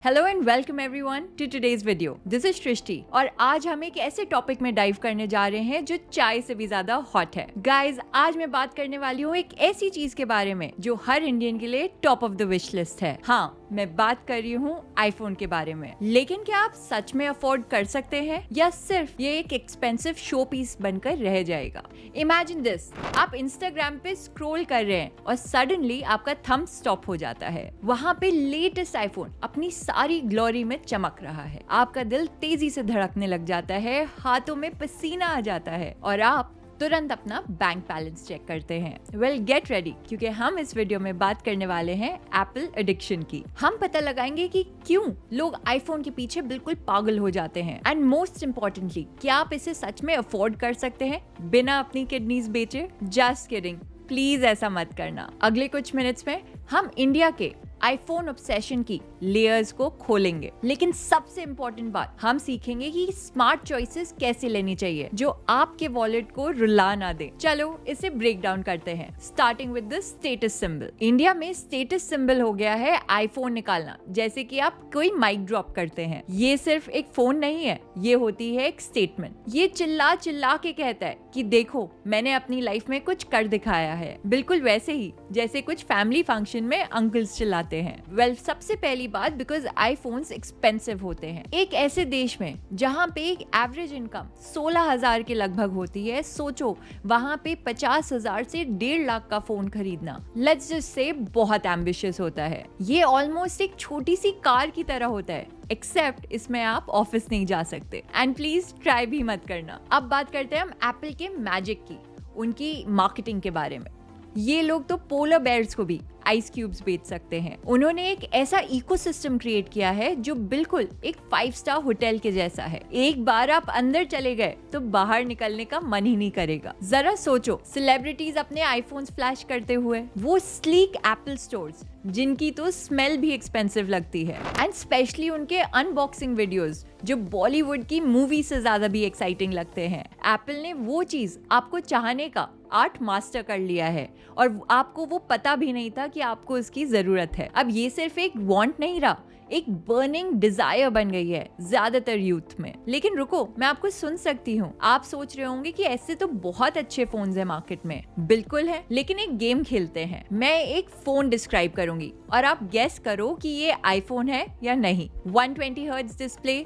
Hello and welcome everyone to today's video. This is Srishti और आज हम एक ऐसे टॉपिक में डाइव करने जा रहे हैं जो चाय से भी ज्यादा हॉट है। गाइस, आज मैं बात करने वाली हूँ एक ऐसी चीज के बारे में जो हर इंडियन के लिए top of the wish list है। हाँ, मैं बात कर रही हूँ आईफोन के बारे में। लेकिन क्या आप सच में अफोर्ड कर सकते हैं या सिर्फ ये एक एक्सपेंसिव शो पीस बनकर रह जाएगा? इमेजिन दिस, आप इंस्टाग्राम पे स्क्रॉल कर रहे हैं और सडनली आपका थंब स्टॉप हो जाता है। वहाँ पे लेटेस्ट आईफोन अपनी सारी ग्लोरी में चमक रहा है। आपका दिल तेजी से धड़कने लग जाता है, हाथों में पसीना आ जाता है और आप तुरंत अपना बैंक बैलेंस चेक करते हैं। वेल, गेट रेडी, क्योंकि हम इस वीडियो में बात करने वाले हैं एप्पल एडिक्शन की। हम पता लगाएंगे कि क्यों लोग आईफोन के पीछे बिल्कुल पागल हो जाते हैं एंड मोस्ट इम्पोर्टेंटली, क्या आप इसे सच में अफोर्ड कर सकते हैं बिना अपनी किडनीज बेचे? जस्ट किडिंग, प्लीज ऐसा मत करना। अगले कुछ मिनट्स में हम इंडिया के आईफोन ऑब्सेशन की लेयर्स को खोलेंगे, लेकिन सबसे इम्पोर्टेंट बात, हम सीखेंगे कि स्मार्ट चॉइसेस कैसे लेनी चाहिए जो आपके वॉलेट को रुला ना दे। चलो इसे ब्रेक डाउन करते हैं, starting with the status symbol. India में स्टेटस सिंबल हो गया है आईफोन निकालना, जैसे कि आप कोई माइक ड्रॉप करते हैं। ये सिर्फ एक फोन नहीं है, ये होती है एक स्टेटमेंट। ये चिल्ला चिल्ला के कहता है कि देखो, मैंने अपनी लाइफ में कुछ कर दिखाया है, बिल्कुल वैसे ही जैसे कुछ फैमिली फंक्शन में अंकल्स चिल्लाते हैं। वेल, सबसे पहली बात, बिकॉज आईफोन्स एक्सपेंसिव होते हैं। एक ऐसे देश में जहाँ पे एक एवरेज इनकम 16,000 के लगभग होती है, सोचो वहाँ पे 50,000 से 1.5 लाख का फोन खरीदना, लेट्स जस्ट से, बहुत एम्बिशियस होता है। ये ऑलमोस्ट एक छोटी सी कार की तरह होता है, एक्सेप्ट इसमें आप ऑफिस नहीं जा सकते। एंड प्लीज ट्राई भी मत करना। अब बात करते हैं हम एप्पल के मैजिक की, उनकी मार्केटिंग के बारे में। ये लोग तो पोलर बेयर्स को भी आइस क्यूब्स बेच सकते हैं। उन्होंने एक ऐसा इकोसिस्टम क्रिएट किया है जो बिल्कुल एक 5 स्टार होटल के जैसा है। एक बार आप अंदर चले गए तो बाहर निकलने का मन ही नहीं करेगा। जरा सोचो, सेलिब्रिटीज अपने आईफोन्स फ्लैश करते हुए, वो स्लीक एप्पल स्टोर्स जिनकी तो स्मेल भी एक्सपेंसिव लगती है, एंड स्पेशली उनके अनबॉक्सिंग वीडियोस जो बॉलीवुड की मूवी से ज्यादा भी एक्साइटिंग लगते हैं। एप्पल ने वो चीज आपको चाहने का आर्ट मास्टर कर लिया है और आपको वो पता भी नहीं था कि आपको इसकी जरूरत है। अब ये सिर्फ एक वांट नहीं रहा, एक बर्निंग डिजायर बन गई है ज्यादातर यूथ में। लेकिन रुको, मैं आपको सुन सकती हूँ। आप सोच रहे होंगे कि ऐसे तो बहुत अच्छे फोन्स हैं मार्केट में। बिल्कुल है, लेकिन एक गेम खेलते हैं। मैं एक फोन डिस्क्राइब करूंगी और आप गेस करो कि ये आईफोन है या नहीं। 120 hertz display,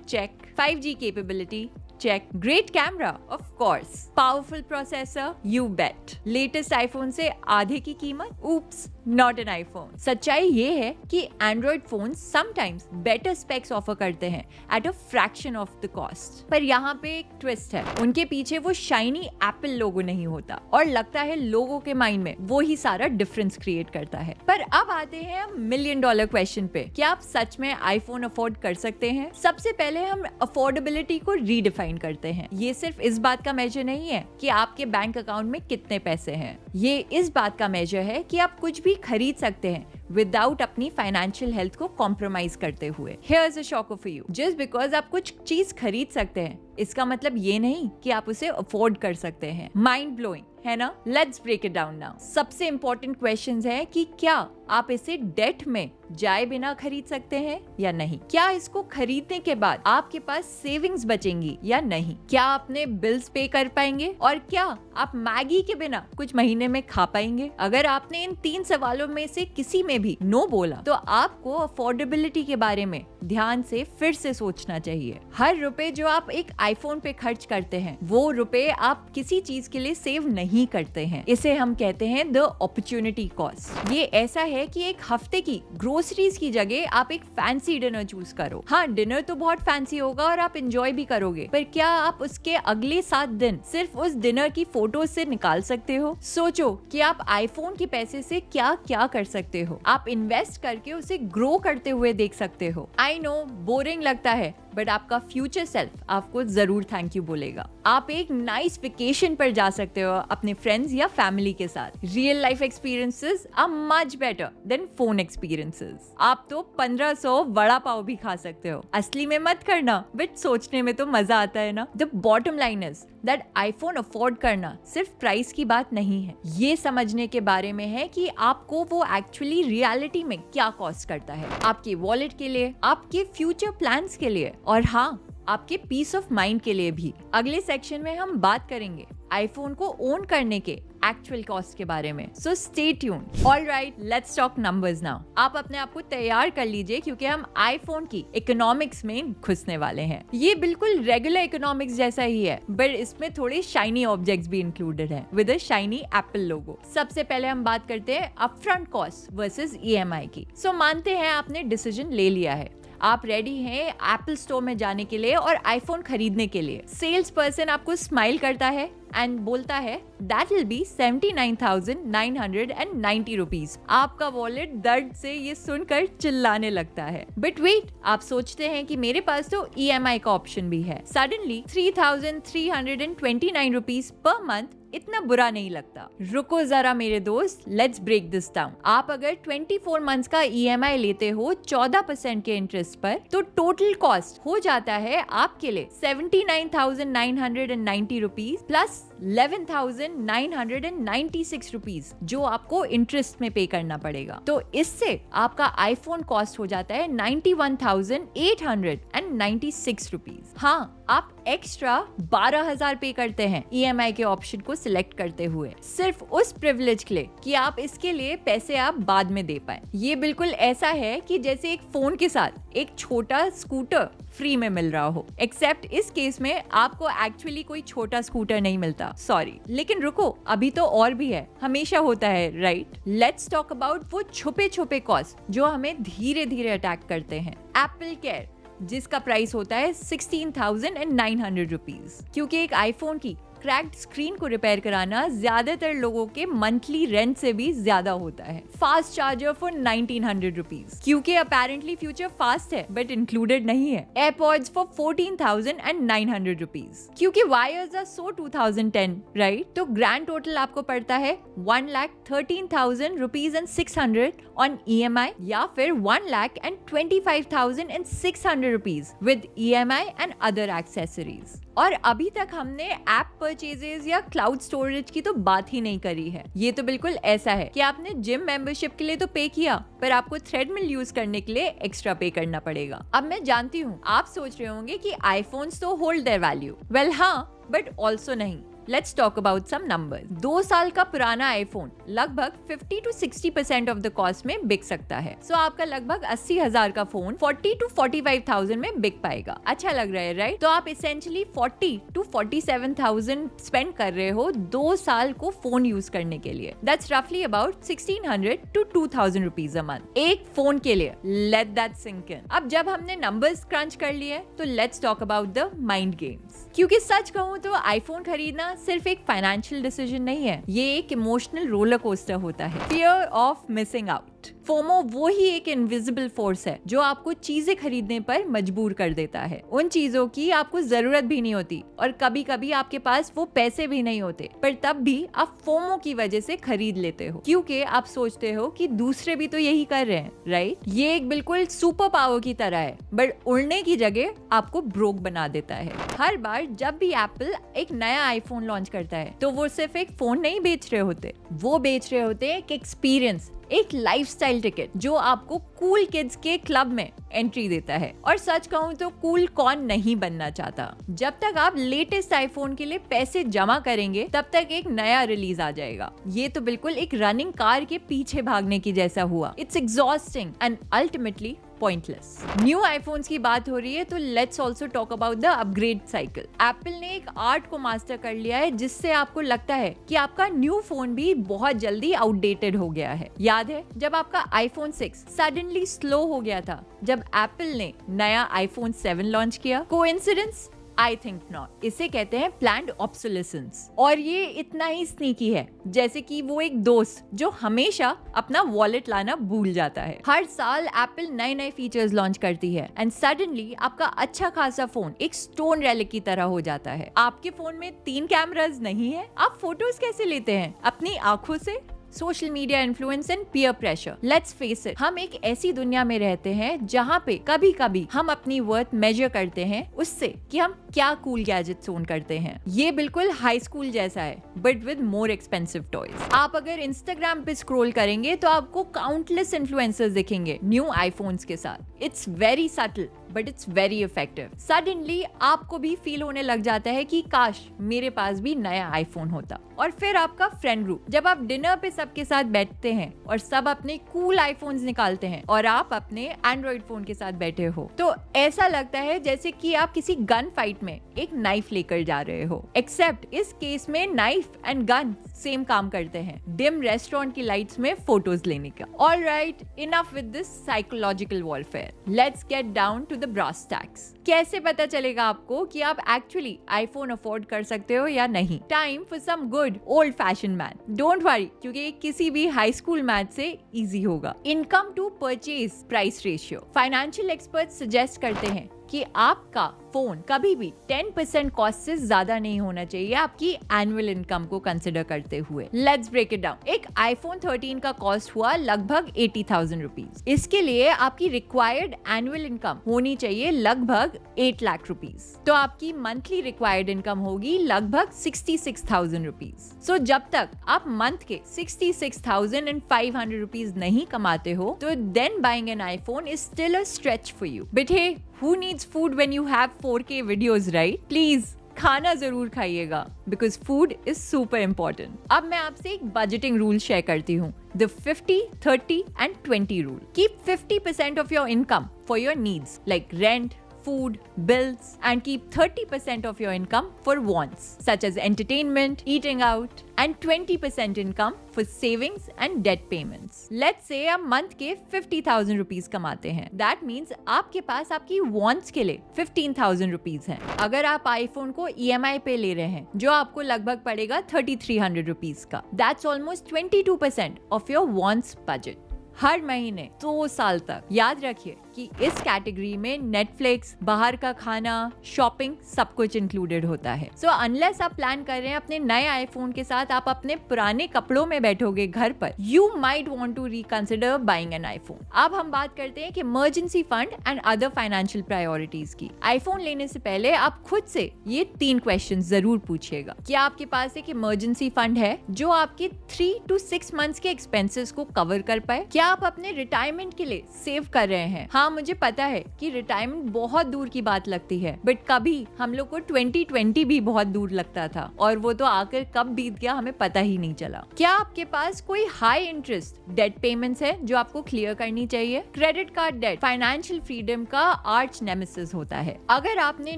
check. 5G capability, check. Great camera, of course. Powerful processor, you bet. Latest iPhone से आधे की कीमत, ऊप्स, नॉट एन आईफोन। सच्चाई ये है कि Android phone sometimes better specs offer करते हैं at a fraction of the cost. पर यहाँ पे एक ट्विस्ट है, उनके पीछे वो शाइनी एप्पल लोगो नहीं होता और लगता है लोगों के माइंड में वो ही सारा डिफरेंस क्रिएट करता है। पर अब आते हैं हम $1 मिलियन क्वेश्चन पे, क्या आप सच में आईफोन अफोर्ड कर सकते हैं? सबसे पहले हम अफोर्डेबिलिटी को रीडिफाइन करते हैं। ये सिर्फ इस बात का मेजर नहीं है कि आपके बैंक अकाउंट में कितने पैसे हैं, ये इस बात का मेजर है कि आप कुछ भी खरीद सकते हैं विदाउट अपनी फाइनेंशियल हेल्थ को कॉम्प्रोमाइज करते हुए। Here's a shocker for you, just because आप कुछ चीज खरीद सकते हैं इसका मतलब ये नहीं कि आप उसे अफोर्ड कर सकते हैं। माइंड ब्लोइंग है ना? Let's break it down now. सबसे इंपॉर्टेंट क्वेश्चंस हैं कि क्या आप इसे डेट में जाए बिना खरीद सकते हैं या नहीं? क्या इसको खरीदने के बाद आपके पास सेविंग्स बचेंगी या नहीं? क्या आपने बिल्स पे कर पाएंगे? और क्या आप मैगी के बिना कुछ महीने में खा पाएंगे? अगर आपने इन 3 सवालों में से किसी में भी नो बोला तो आपको अफोर्डेबिलिटी के बारे में ध्यान से फिर से सोचना चाहिए। हर रुपए जो आप एक आईफोन पे खर्च करते हैं, वो रुपए आप किसी चीज के लिए सेव नहीं करते हैं। इसे हम कहते हैं द अपॉर्चुनिटी कॉस्ट। ये ऐसा है कि एक हफ्ते की ग्रोसरीज की जगह आप एक फैंसी डिनर चूज करो। हाँ, डिनर तो बहुत फैंसी होगा और आप एंजॉय भी करोगे, पर क्या आप उसके अगले 7 दिन सिर्फ उस डिनर की फोटोज से निकाल सकते हो? सोचो कि आप आईफोन के पैसे से क्या क्या कर सकते हो। आप इन्वेस्ट करके उसे ग्रो करते हुए देख सकते हो। आई नो बोरिंग लगता है, बट आपका फ्यूचर सेल्फ आपको जरूर थैंक यू बोलेगा। आप एक नाइस वेकेशन पर जा सकते हो अपने फ्रेंड्स या फैमिली के साथ। Real life experiences are much better than phone experiences. आप तो 1500 वड़ा पाव भी खा सकते हो। असली में मत करना, बट सोचने में तो मजा आता है ना। The bottom line is that iPhone afford करना सिर्फ प्राइस की बात नहीं है, ये समझने के बारे में है कि आपको वो एक्चुअली रियलिटी में क्या कॉस्ट करता है, आपके वॉलेट के लिए, आपके फ्यूचर प्लान्स के लिए, और हाँ, आपके पीस ऑफ माइंड के लिए भी। अगले सेक्शन में हम बात करेंगे आईफोन को ओन करने के एक्चुअल कॉस्ट के बारे में, so stay tuned. Alright, let's talk numbers now. आप अपने आप को तैयार कर लीजिए क्योंकि हम आईफोन की इकोनॉमिक्स में घुसने वाले हैं। ये बिल्कुल रेगुलर इकोनॉमिक्स जैसा ही है, बट इसमें थोड़े शाइनी ऑब्जेक्ट्स भी इंक्लूडेड हैं विद अ शाइनी एप्पल लोगो। सबसे पहले हम बात करते हैं अपफ्रंट कॉस्ट वर्सेस ईएमआई की। सो मानते हैं आपने डिसीजन ले लिया है, आप रेडी हैं एप्पल स्टोर में जाने के लिए और आईफोन खरीदने के लिए। सेल्स पर्सन आपको स्माइल करता है एंड बोलता है दैट विल बी 79,990 रुपीज। आपका वॉलेट दर्द से ये सुनकर चिल्लाने लगता है। बट वेट, आप सोचते हैं कि मेरे पास तो ईएमआई का ऑप्शन भी है। सडनली 3,329 रुपीज पर मंथ इतना बुरा नहीं लगता। रुको जरा मेरे दोस्त, लेट्स ब्रेक दिस डाउन। आप अगर 24 मंथ्स का ईएमआई लेते हो 14% के इंटरेस्ट पर, तो टोटल कॉस्ट हो जाता है आपके लिए 79,990 रुपीज प्लस 11,996 रुपीज, जो आपको इंटरेस्ट में पे करना पड़ेगा। तो इससे आपका आईफोन कॉस्ट हो जाता है 91,896 रुपीज। हाँ, आप एक्स्ट्रा 12,000 पे करते हैं ईएमआई के ऑप्शन को सिलेक्ट करते हुए, सिर्फ उस प्रिविलेज के लिए कि आप इसके लिए पैसे आप बाद में दे पाए। ये बिल्कुल ऐसा है कि जैसे एक फोन के साथ एक छोटा स्कूटर फ्री में मिल रहा हो, एक्सेप्ट इस केस में आपको एक्चुअली कोई छोटा स्कूटर नहीं मिलता, सॉरी। लेकिन रुको, अभी तो और भी है, हमेशा होता है, राइट? लेट्स टॉक अबाउट वो छुपे छुपे कॉस्ट जो हमें धीरे धीरे अटैक करते हैं। एप्पल केयर, जिसका प्राइस होता है 16,900 रुपीज, क्योंकि एक आईफोन की क्रैक्ड स्क्रीन को रिपेयर कराना ज्यादातर लोगों के मंथली रेंट से भी ज्यादा होता है। फास्ट चार्जर फॉर 1900 रुपीज, क्योंकि अपेरेंटली फ्यूचर फास्ट है बट इंक्लूडेड नहीं है। एयरपॉड्स फॉर 14,900 रुपीज, क्योंकि वायर्स आर सो 2010, राइट? तो ग्रैंड टोटल आपको पड़ता है 1,13,000 रुपीज एंड 600 ऑन ईएमआई, या फिर 1,25,600 rupees with EMI and other accessories. और अभी तक हमने ऐप परचेजेस या क्लाउड स्टोरेज की तो बात ही नहीं करी है। ये तो बिल्कुल ऐसा है कि आपने जिम मेंबरशिप के लिए तो पे किया, पर आपको थ्रेडमिल यूज करने के लिए एक्स्ट्रा पे करना पड़ेगा। अब मैं जानती हूँ आप सोच रहे होंगे कि आईफोन्स तो होल्ड देयर वैल्यू। वेल हाँ, बट ऑल्सो नहीं। Let's talk about some numbers. 2 साल का पुराना आईफोन लगभग 50 to 60% ऑफ द कॉस्ट में बिक सकता है। सो आपका लगभग 80,000 का फोन 40 to 45,000 में बिक पाएगा। अच्छा लग रहा है, राइट? तो आप इसेंशियली 40 to 47,000 स्पेंड कर रहे हो 2 साल को फोन यूज करने के लिए। दैट्स रफली about 1,600 to 2,000 rupees a month एक फोन के लिए। Let that sink in. अब जब हमने नंबर्स क्रंच कर लिए, तो let's talk about the mind games. क्योंकि सच कहूँ तो आईफोन खरीदना सिर्फ एक फाइनेंशियल डिसीजन नहीं है, ये एक इमोशनल रोलर कोस्टर होता है। Fear of missing out. FOMO वो ही एक इनविजिबल फोर्स है जो आपको चीजें खरीदने पर मजबूर कर देता है, उन चीजों की आपको जरूरत भी नहीं होती और कभी कभी आपके पास वो पैसे भी नहीं होते, पर तब भी आप फोमो की वजह से खरीद लेते हो क्योंकि आप सोचते हो कि दूसरे भी तो यही कर रहे हैं, राइट? ये एक बिल्कुल सुपर पावर की तरह है, बट उड़ने की जगह आपको ब्रोक बना देता है। हर बार जब भी एप्पल एक नया आईफोन लॉन्च करता है तो वो सिर्फ एक फोन नहीं बेच रहे होते, वो बेच रहे होते एक एक्सपीरियंस, एक लाइफस्टाइल टिकट जो आपको कूल किड्स के क्लब में एंट्री देता है। और सच कहूँ तो कूल कौन नहीं बनना चाहता? जब तक आप लेटेस्ट आईफोन के लिए पैसे जमा करेंगे तब तक एक नया रिलीज आ जाएगा। ये तो बिल्कुल एक रनिंग कार के पीछे भागने की जैसा हुआ। It's exhausting and ultimately pointless. New iPhones की बात हो रही है तो let's also talk about the upgrade cycle. Apple ने एक आर्ट को मास्टर कर लिया है जिससे आपको लगता है कि आपका न्यू फोन भी बहुत जल्दी आउटडेटेड हो गया है। याद है जब आपका आईफोन 6 सडनली स्लो हो गया था जब एप्पल ने नया आईफोन 7 लॉन्च किया? कोइंसिडेंस? I think not. इसे कहते हैं प्लान्ड ऑब्सोलेसेंस। और ये इतना ही स्नीकी है जैसे कि वो एक दोस्त जो हमेशा अपना वॉलेट लाना भूल जाता है। हर साल एप्पल नए नए फीचर्स लॉन्च करती है एंड सडनली आपका अच्छा खासा फोन एक स्टोन रेलिक की तरह हो जाता है। आपके फोन में 3 कैमरास नहीं है, आप फोटोज कैसे लेते हैं? अपनी आंखों से? Social media influence and peer pressure. Let's face it, हम एक ऐसी दुनिया में रहते हैं जहाँ पे कभी कभी हम अपनी वर्थ मेजर करते हैं उससे कि हम क्या कूल गैजेट्स ओन करते हैं। ये बिल्कुल हाई स्कूल जैसा है but with more expensive toys. आप अगर इंस्टाग्राम पे स्क्रॉल करेंगे तो आपको काउंटलेस इन्फ्लुएंसर्स दिखेंगे न्यू आईफोन्स के साथ। It's very subtle but it's very effective. Suddenly आपको भी फील होने लग जाता है कि काश मेरे पास भी नया आईफोन होता। और फिर आपका फ्रेंड ग्रुप, जब आप डिनर पे सबके साथ बैठते हैं और सब अपने कूल आईफोन्स निकालते हैं और आप अपने एंड्रॉइड फोन के साथ बैठे हो, तो ऐसा लगता है जैसे कि आप किसी गन फाइट में एक नाइफ लेकर जा रहे हो। एक्सेप्ट इस केस में नाइफ एंड गन सेम काम करते हैं, डिम रेस्टोरेंट की लाइट्स में फोटोज लेने का। Alright, enough with this psychological warfare, let's get down to the brass tacks. कैसे पता चलेगा आपको कि आप एक्चुअली आईफोन अफोर्ड कर सकते हो या नहीं? Time for some good old fashion math. Don't worry, क्योंकि किसी भी हाई स्कूल मैथ से इजी होगा। Income to purchase price ratio. Financial experts suggest करते हैं कि आपका फोन कभी भी 10% कॉस्ट से ज्यादा नहीं होना चाहिए आपकी एनुअल इनकम को कंसिडर करते हुए। Let's break it down. एक आईफोन 13 का कॉस्ट हुआ लगभग 80,000 रुपीज। इसके लिए आपकी रिक्वायर्ड एनुअल इनकम होनी चाहिए लगभग 8 लाख रुपीज। तो आपकी मंथली रिक्वायर्ड इनकम होगी लगभग 66,000 रुपीज। सो जब तक आप मंथ के 66,500 रुपीज नहीं कमाते हो तो then buying an iPhone is still a stretch for you. But hey, who needs food when you have 4K videos, right? Please, खाना जरूर खाइएगा because food is super important. अब मैं आपसे एक बजटिंग रूल शेयर करती हूँ, the 50, 30 and 20 rule. Keep 50% of your income for your needs like rent, food, bills, and keep 30% of your income for wants such as entertainment, eating out, and 20% income for savings and debt payments. Let's say आप month के 50,000 rupees कमाते हैं. That means आपके पास आपकी wants के लिए 15,000 rupees हैं. अगर आप iPhone को EMI पे ले रहे हैं जो आपको लगभग पड़ेगा 3,300 rupees का, that's almost 22% of your wants budget. हर महीने 2 साल तक। याद रखिए कि इस कैटेगरी में नेटफ्लिक्स, बाहर का खाना, शॉपिंग सब कुछ इंक्लूडेड होता है। सो अनलेस आप प्लान कर रहे हैं अपने नए आईफोन के साथ आप अपने पुराने कपड़ों में बैठोगे घर पर, you might want to reconsider buying an iPhone. अब हम बात करते हैं कि emergency fund and other financial priorities की। आईफोन लेने से पहले आप खुद से ये 3 क्वेश्चन जरूर पूछिएगा। क्या आपके पास एक इमरजेंसी फंड है जो आपके 3 to 6 मंथ्स के एक्सपेंसेस को कवर कर पाए? क्या आप अपने रिटायरमेंट के लिए सेव कर रहे हैं? हाँ, मुझे पता है कि रिटायरमेंट बहुत दूर की बात लगती है, बट कभी हम लोग को 2020 भी बहुत दूर लगता था और वो तो आकर कब बीत गया हमें पता ही नहीं चला। क्या आपके पास कोई हाई इंटरेस्ट डेट पेमेंट्स है जो आपको क्लियर करनी चाहिए? Credit card debt financial freedom का आर्च नेमेसिस होता है। अगर आपने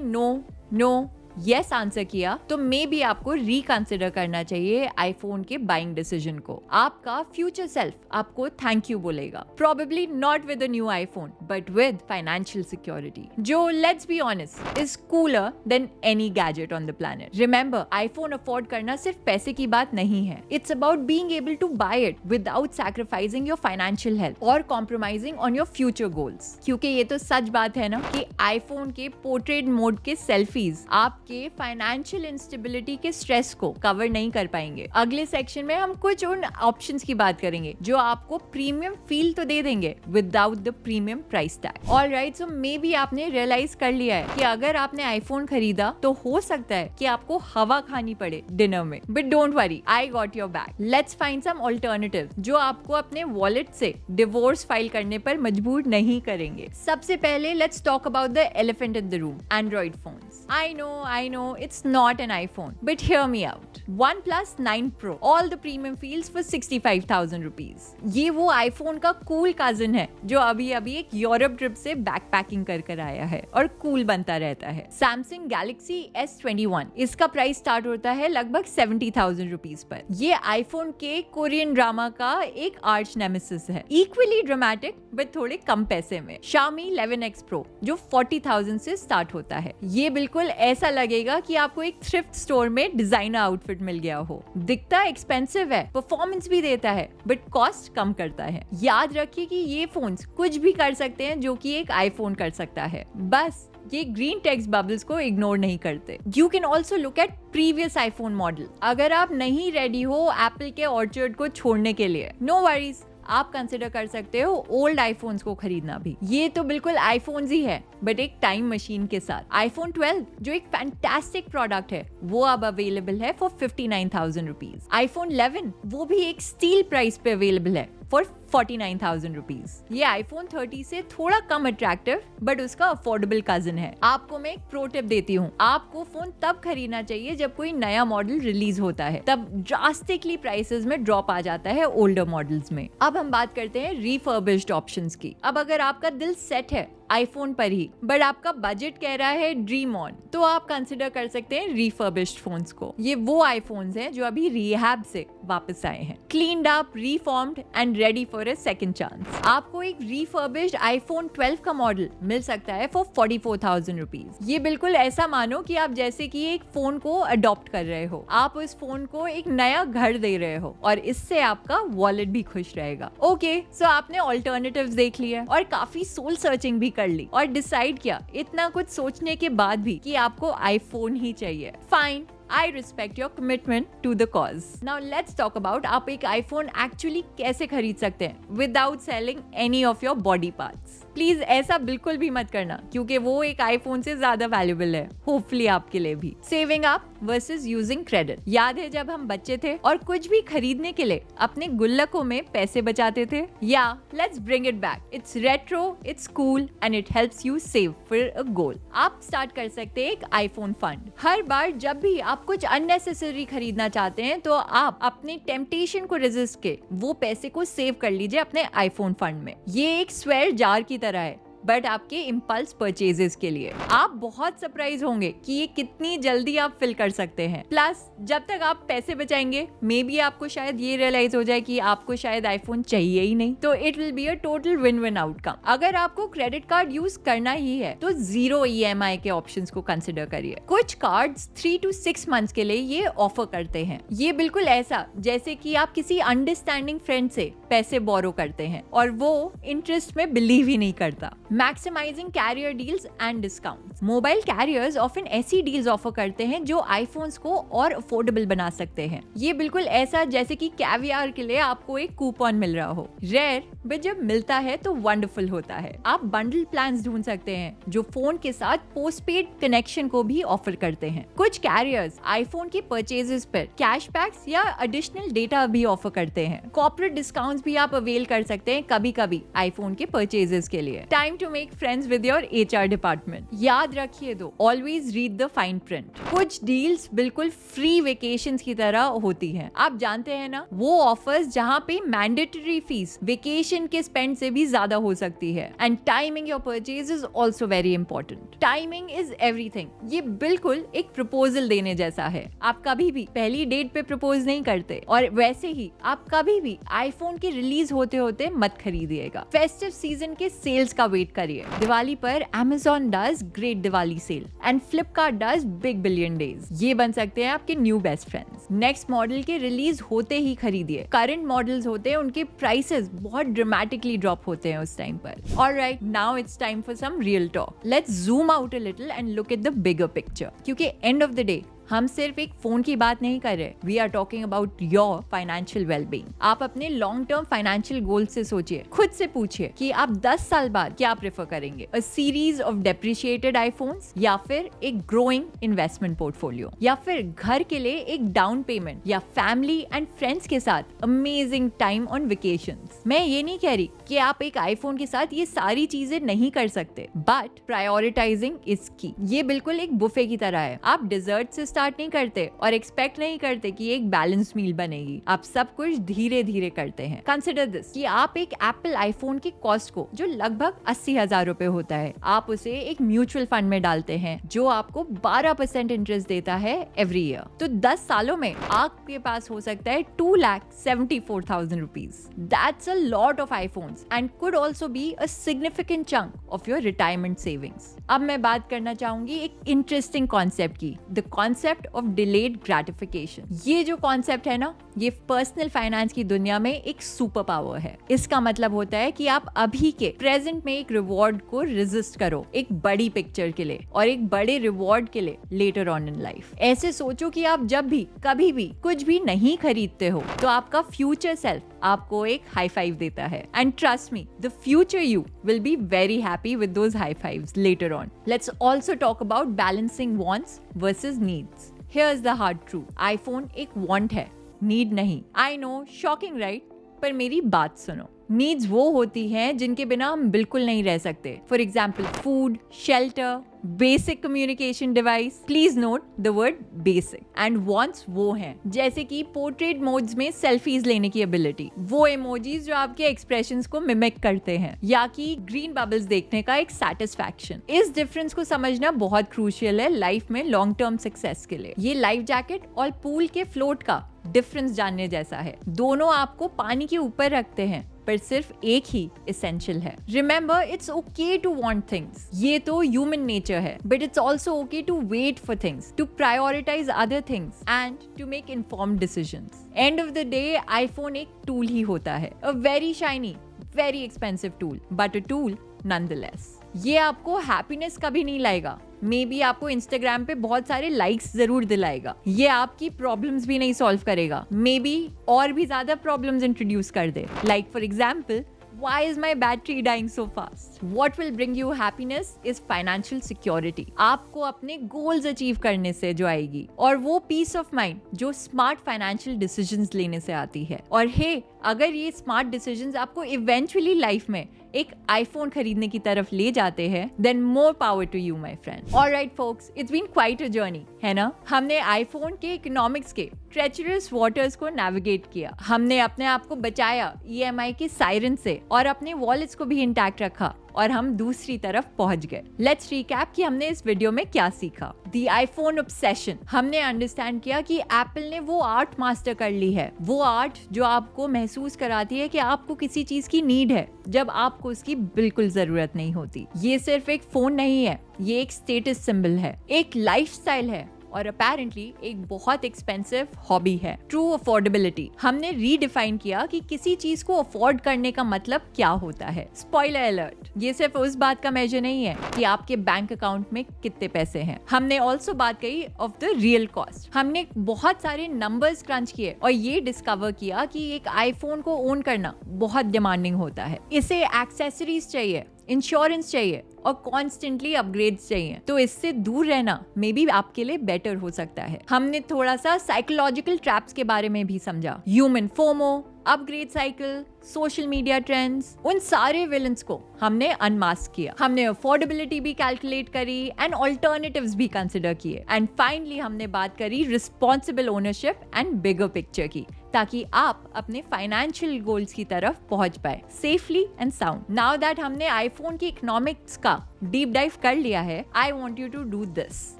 नो यस आंसर किया तो मे बी आपको रिकंसिडर करना चाहिए आईफोन के बाइंग डिसीजन को। आपका फ्यूचर सेल्फ आपको थैंक यू बोलेगा, probably not with a new iPhone but with financial security, जो let's be honest is cooler than any gadget on the planet. Remember, iPhone afford करना सिर्फ पैसे की बात नहीं है, it's about being able to buy it without sacrificing your financial health और compromising on your future goals. क्योंकि ये तो सच बात है ना कि आईफोन के पोर्ट्रेट मोड के सेल्फीज आप के फाइनेंशियल इंस्टेबिलिटी के स्ट्रेस को कवर नहीं कर पाएंगे। अगले सेक्शन में हम कुछ उन ऑप्शंस की बात करेंगे जो आपको प्रीमियम फील तो दे देंगे without the premium price tag. Alright, so may be आपने रियलाइज कर लिया है कि अगर आपने आईफोन खरीदा तो हो सकता है कि आपको हवा खानी पड़े डिनर में, but don't worry, I got your back. Let's find some alternative जो आपको अपने वॉलेट से डिवोर्स फाइल करने पर मजबूर नहीं करेंगे। सबसे पहले let's talk about the elephant in the room, Android phones. I know I know it's not an iPhone, but hear me out. OnePlus 9 Pro, all the premium feels for 65,000 rupees. ये वो iPhone का cool cousin है जो अभी एक Europe trip से backpacking कर आया है और कूल बनता रहता है। Samsung Galaxy S21, इसका प्राइस स्टार्ट होता है लगभग 70,000 रुपीज पर। ये iPhone के कोरियन ड्रामा का एक आर्च नेमेसिस है, इक्वली ड्रामेटिक बट थोड़े कम पैसे में। Xiaomi 11X Pro जो 40,000 से स्टार्ट होता है। ये बिल्कुल ऐसा लगेगा कि आपको एक थ्रिफ्ट स्टोर में डिजाइनर आउटफिट मिल गया हो। दिखता एक्सपेंसिव है, परफॉर्मेंस भी देता है, बट कॉस्ट कम करता है। याद रखिए कि ये फोन्स कुछ भी कर सकते हैं जो कि एक आईफोन कर सकता है, बस ये ग्रीन टेक्स्ट बबल्स को इग्नोर नहीं करते। You can also look at previous iPhone model. अगर आप नहीं रेडी हो एप्पल के ऑर्चर्ड को छोड़ने के लिए, नो वरीज, आप कंसिडर कर सकते हो ओल्ड आईफोन्स को खरीदना भी। ये तो बिल्कुल आईफोन्स ही है, बट एक टाइम मशीन के साथ। आईफोन 12 जो एक फैंटास्टिक प्रोडक्ट है, वो अब अवेलेबल है फॉर 59,000 रुपीज। आईफोन 11 वो भी एक स्टील प्राइस पे अवेलेबल है फॉर 49,000 रुपीज। ये आईफोन 30 से थोड़ा कम अट्रैक्टिव बट उसका अफोर्डेबल कजन है। आपको मैं एक प्रो टिप देती हूँ, आपको फोन तब खरीदना चाहिए जब कोई नया मॉडल रिलीज होता है, तब ड्रास्टिकली प्राइसेस में ड्रॉप आ जाता है ओल्डर मॉडल्स में। अब हम बात करते हैं रिफर्बिश्ड ऑप्शंस की। अब अगर आपका दिल सेट है आईफोन पर ही, बट आपका बजट कह रहा है ड्रीम ऑन, तो आप कंसिडर कर सकते हैं रिफर्बिश्ड फोन्स को। ये वो आईफोन्स हैं जो अभी रिहैब से वापस आए हैं, cleaned up, reformed and ready for a second chance. आपको एक रिफर्बिश्ड आईफोन 12 का मॉडल मिल सकता है फॉर 44,000 रुपीज। ये बिल्कुल ऐसा मानो कि आप जैसे कि एक फोन को अडॉप्ट कर रहे हो, आप उस फोन को एक नया घर दे रहे हो और इससे आपका वॉलेट भी खुश रहेगा। ओके, सो आपने ऑल्टरनेटिव्स देख लिया और काफी सोल सर्चिंग भी कर ली और डिसाइड किया इतना कुछ सोचने के बाद भी कि आपको आईफोन ही चाहिए। Fine, I respect your commitment to the cause. Now let's talk about आप एक iPhone actually कैसे खरीद सकते हैं without selling any of your body parts. Please ऐसा बिल्कुल भी मत करना, क्योंकि वो एक आईफोन से ज्यादा वैल्यूबल है, होपफुली आपके लिए भी। Saving up versus using credit. याद है जब हम बच्चे थे और कुछ भी खरीदने के लिए अपने गुल्लकों में पैसे बचाते थे? या let's bring it back. It's retro, it's cool and it helps you save for a goal. आप स्टार्ट कर सकते हैं एक आईफोन फंड। हर बार जब भी आप कुछ अननेसेसरी खरीदना चाहते हैं तो आप अपने टेम्पटेशन को रेजिस्ट के वो पैसे को सेव कर लीजिए अपने आईफोन फंड में। ये एक स्वेयर जार की तरह है, बट आपके इम्पल्स परचेजेस के लिए। आप बहुत सरप्राइज होंगे कि ये कितनी जल्दी आप फिल कर सकते हैं। प्लस जब तक आप पैसे बचाएंगे, मे बी आपको शायद ये रियलाइज हो जाए कि आपको शायद आईफोन चाहिए ही नहीं, तो it will be a total win win outcome. अगर आपको क्रेडिट कार्ड यूज करना ही है तो 0 EMI के ऑप्शंस को कंसिडर करिए। कुछ कार्ड्स 3 to 6 मंथ्स के लिए ये ऑफर करते हैं। ये बिल्कुल ऐसा जैसे कि आप किसी अंडरस्टैंडिंग फ्रेंड से पैसे बोरो करते हैं और वो इंटरेस्ट में बिलीव ही नहीं करता। Maximizing carrier deals and discounts. Mobile carriers often ऐसी डील्स ऑफर करते हैं जो आईफोन्स को और अफोर्डेबल बना सकते हैं। ये बिल्कुल ऐसा जैसे कि कैवियर के लिए आपको एक कूपन मिल रहा हो। रेयर, बट जब मिलता है तो वंडरफुल होता है। आप बंडल प्लान्स ढूंढ सकते हैं जो फोन के साथ पोस्टपेड कनेक्शन को भी ऑफर करते हैं। कुछ कैरियर्स आईफोन के परचेजेस पर कैशबैक्स या एडिशनल डेटा भी ऑफर करते हैं। कॉर्पोरेट डिस्काउंट्स भी आप अवेल कर सकते हैं कभी कभी आईफोन के परचेजेस के लिए। Time to make friends with your HR department. याद रखिए दो, always read the fine print. कुछ डील्स बिल्कुल फ्री वेकेशंस की तरह होती हैं। आप जानते हैं ना, वो ऑफर्स जहां पे मैंडेटरी फीस वेकेशन के स्पेंड से भी ज्यादा हो सकती है। And timing your purchase is also very important. Timing is everything. ये बिल्कुल एक प्रपोजल देने जैसा है। आप कभी भी पहली डेट पे प्रपोज नहीं करते और वैसे ही आप कभी भी आईफोन के रिलीज होते होते मत खरीदिएगा। फेस्टिव सीजन के सेल्स का वेट करिए। दिवाली पर Amazon does great Diwali sale and Flipkart does big billion days. ये बन सकते हैं आपके new best friends. Next model के रिलीज होते ही खरीदिए। करंट मॉडल्स होते हैं, उनके प्राइसेस बहुत ड्रामेटिकली ड्रॉप होते हैं उस टाइम पर। Alright, now it's time for some real talk. Let's zoom out a little and look at the bigger picture, क्योंकि एंड ऑफ द डे हम सिर्फ एक फोन की बात नहीं कर रहे, we are talking about your financial wellbeing. आप अपने लॉन्ग टर्म फाइनेंशियल गोल से सोचिए, खुद से पूछिए कि आप 10 साल बाद क्या प्रेफर करेंगे, a series of depreciated iPhones या फिर एक ग्रोइंग इन्वेस्टमेंट पोर्टफोलियो, या फिर घर के लिए एक डाउन पेमेंट, या फैमिली एंड फ्रेंड्स के साथ अमेजिंग टाइम ऑन वेकेशंस। मैं ये नहीं कह रही कि आप एक आईफोन के साथ ये सारी चीजें नहीं कर सकते, बट प्रायोरिटाइजिंग इज की। ये बिल्कुल एक बुफे की तरह है। आप डिजर्ट से स्टार्ट नहीं करते और एक्सपेक्ट नहीं करते कि एक बैलेंस मील बनेगी। आप सब कुछ धीरे धीरे करते हैं। कंसिडर दिस कि आप एक एप्पल आईफोन की कॉस्ट को, जो लगभग 80,000 रुपए होता है, आप उसे एक म्यूचुअल फंड में डालते हैं जो आपको 12% इंटरेस्ट देता है एवरी ईयर। तो 10 सालों में आपके पास हो सकता है 2,74,000 rupees. That's a lot of iPhones and could also be a significant chunk of your retirement savings. अब मैं बात करना चाहूंगी एक इंटरेस्टिंग कॉन्सेप्ट की, the concept of delayed gratification. ये जो कॉन्सेप्ट है ना, ये पर्सनल फाइनेंस की दुनिया में एक सुपर पावर है। इसका मतलब होता है कि आप अभी के प्रेजेंट में एक रिवॉर्ड को रेजिस्ट करो एक बड़ी पिक्चर के लिए और एक बड़े रिवॉर्ड के लिए लेटर ऑन इन लाइफ। ऐसे सोचो कि आप जब भी कभी भी कुछ भी नहीं खरीदते हो तो आपका फ्यूचर सेल्फ आपको एक हाई फाइव देता है, and trust me, the future you will be very happy with those high fives later on. Let's also talk about balancing wants versus needs. Here's the hard truth, iPhone एक want है, need नहीं। I know, shocking right? पर मेरी बात सुनो, needs वो होती हैं जिनके बिना हम बिल्कुल नहीं रह सकते। For example food, shelter, basic communication device. Please note the word basic. And wants वो हैं जैसे कि पोर्ट्रेट मोड्स में सेल्फीज लेने की एबिलिटी, वो इमोजीज जो आपके एक्सप्रेशंस को मिमिक करते हैं, या कि ग्रीन बबल्स देखने का एक सेटिस्फैक्शन। इस डिफरेंस को समझना बहुत क्रूशियल है लाइफ में लॉन्ग टर्म सक्सेस के लिए। ये लाइफ जैकेट और पूल के फ्लोट का डिफरेंस जानने जैसा है। दोनों आपको पानी के ऊपर रखते हैं, पर सिर्फ एक ही एसेंशियल है। Remember, it's okay to want things. ये तो ह्यूमन नेचर है, but it's also okay to wait for things, to prioritise other things and to make informed decisions. End of the day iPhone एक tool ही होता है, a very shiny, very expensive tool, but a tool nonetheless. ये आपको happiness कभी नहीं लाएगा, may be आपको इंस्टाग्राम पे बहुत सारे लाइक्स जरूर दिलाएगा। ये आपकी प्रॉब्लम्स भी नहीं सॉल्व करेगा, मे बी और भी ज्यादा प्रॉब्लम्स इंट्रोड्यूस कर दे। Like for example, why is my battery dying so fast? What will bring you happiness is financial security. आपको अपने goals achieve करने से जो आएगी, और वो peace of mind जो smart financial decisions लेने से आती है। और hey, अगर ये स्मार्ट डिसीजंस आपको इवेंचुअली लाइफ में एक आईफोन खरीदने की तरफ ले जाते हैं, then more power to you my friend. Alright folks, it's been quite a journey, है ना? हमने आईफोन के इकोनॉमिक्स के ट्रेचरस वाटर्स को नेविगेट किया, हमने अपने आप को बचाया ईएमआई के सायरन से, और अपने वॉलेट्स को भी इंटैक्ट रखा, और हम दूसरी तरफ पहुंच गए। लेट्स रिकैप कि हमने इस वीडियो में क्या सीखा। द आईफोन ऑब्सेशन, हमने अंडरस्टैंड किया कि एप्पल ने वो आर्ट मास्टर कर ली है, वो आर्ट जो आपको महसूस कराती है कि आपको किसी चीज की नीड है जब आपको उसकी बिल्कुल जरूरत नहीं होती। ये सिर्फ एक फोन नहीं है, ये एक स्टेटस सिंबल है, एक लाइफस्टाइल है, और अपेरेंटली एक बहुत एक्सपेंसिव हॉबी है। ट्रू अफोर्डेबिलिटी, हमने रीडिफाइन किया कि किसी चीज को अफोर्ड करने का मतलब क्या होता है। स्पॉइलर अलर्ट, ये सिर्फ उस बात का मेजर नहीं है कि आपके बैंक अकाउंट में कितने पैसे हैं। हमने ऑल्सो बात कही ऑफ द रियल कॉस्ट। हमने बहुत सारे नंबर्स क्रंच किए और ये डिस्कवर किया कि एक आईफोन को ओन करना बहुत डिमांडिंग होता है। इसे एक्सेसरीज चाहिए, इंश्योरेंस चाहिए और कॉन्स्टेंटली अपग्रेड्स चाहिए, तो इससे दूर रहना मे बी आपके लिए बेटर हो सकता है। हमने थोड़ा सा साइकोलॉजिकल ट्रैप्स के बारे में भी समझा, human FOMO, upgrade cycle, social media trends, उन सारे विलन्स को हमने अनमास्क किया। हमने अफोर्डेबिलिटी भी कैलकुलेट करी एंड ऑल्टरनेटिव्स भी कंसिडर किए, एंड फाइनली हमने बात करी responsible ownership and bigger picture की, ताकि आप अपने फाइनेंशियल गोल्स की तरफ पहुंच पाए safely and sound. Now that हमने आईफोन की इकोनॉमिक्स का डीप डाइव कर लिया है, I want you to do this.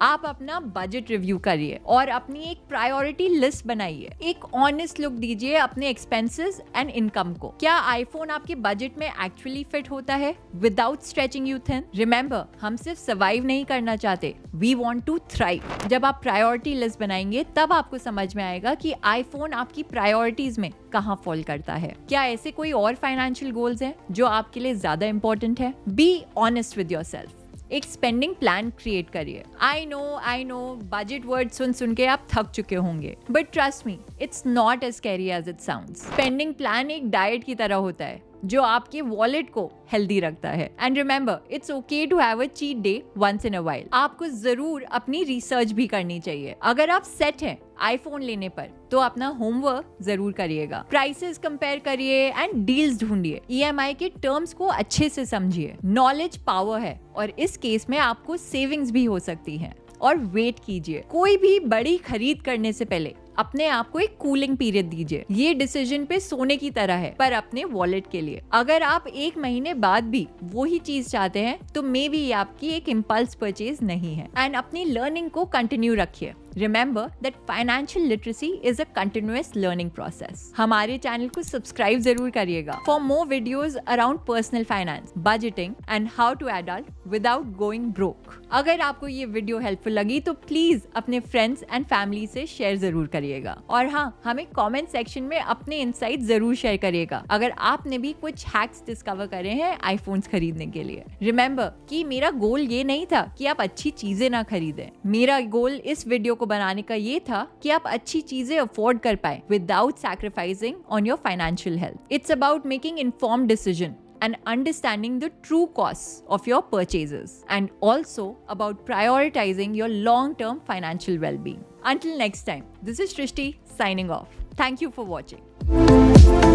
आप अपना बजट रिव्यू करिए और अपनी एक प्रायोरिटी लिस्ट बनाइए। एक ऑनेस्ट लुक दीजिए अपने एक्सपेंसेस एंड इनकम को। क्या आईफोन आपके बजट में एक्चुअली फिट होता है without stretching you thin? Remember, हम सिर्फ सर्वाइव नहीं करना चाहते, वी वॉन्ट टू थ्राइव। जब आप प्रायोरिटी लिस्ट बनाएंगे तब आपको समझ में आएगा कि आईफोन आपकी प्रायोरिटीज में कहाँ फॉल करता है। क्या ऐसे कोई और फाइनेंशियल गोल्स हैं जो आपके लिए ज्यादा इंपॉर्टेंट है? Be honest with yourself. एक स्पेंडिंग प्लान क्रिएट करिए। आई नो बजट वर्ड सुन के आप थक चुके होंगे, but trust me, it's not as scary as it sounds. Spending plan एक डाइट की तरह होता है जो आपके वॉलेट को हेल्दी रखता है। And remember, it's okay to have a cheat day once in a while. आपको जरूर अपनी रिसर्च भी करनी चाहिए। अगर आप सेट हैं आईफोन लेने पर, तो अपना होमवर्क जरूर करिएगा। प्राइसेस कंपेयर करिए एंड डील्स ढूंढिए। ईएमआई के टर्म्स को अच्छे से समझिए। नॉलेज पावर है और इस केस में आपको सेविंग्स भी हो सकती है। और वेट कीजिए, कोई भी बड़ी खरीद करने से पहले अपने आप को एक कूलिंग पीरियड दीजिए। ये डिसीजन पे सोने की तरह है, पर अपने वॉलेट के लिए। अगर आप 1 महीने बाद भी वही चीज चाहते हैं, तो मे बी ये आपकी एक इम्पल्स परचेज नहीं है। एंड अपनी लर्निंग को कंटिन्यू रखिए। Remember that financial literacy is a continuous learning process. हमारे चैनल को सब्सक्राइब जरूर करिएगा for more videos around personal finance, budgeting and how to adult without going broke. अगर आपको ये वीडियो हेल्पफुल लगी तो प्लीज अपने फ्रेंड्स एंड फैमिली से शेयर जरूर करिएगा। और हाँ, हमें कमेंट सेक्शन में अपने इनसाइट जरूर शेयर करिएगा अगर आपने भी कुछ हैक्स डिस्कवर करे हैं आईफोन्स खरीदने के लिए। रिमेंबर कि मेरा गोल ये नहीं था कि आप अच्छी चीजें ना खरीदें। मेरा गोल इस वीडियो को बनाने का ये था कि आप अच्छी चीजें अफोर्ड कर पाए without sacrificing on your financial health. It's about making informed decision and understanding the true costs of your purchases, and also about prioritizing your long-term financial well-being. Until next time, this is Shrishti signing off. Thank you for watching.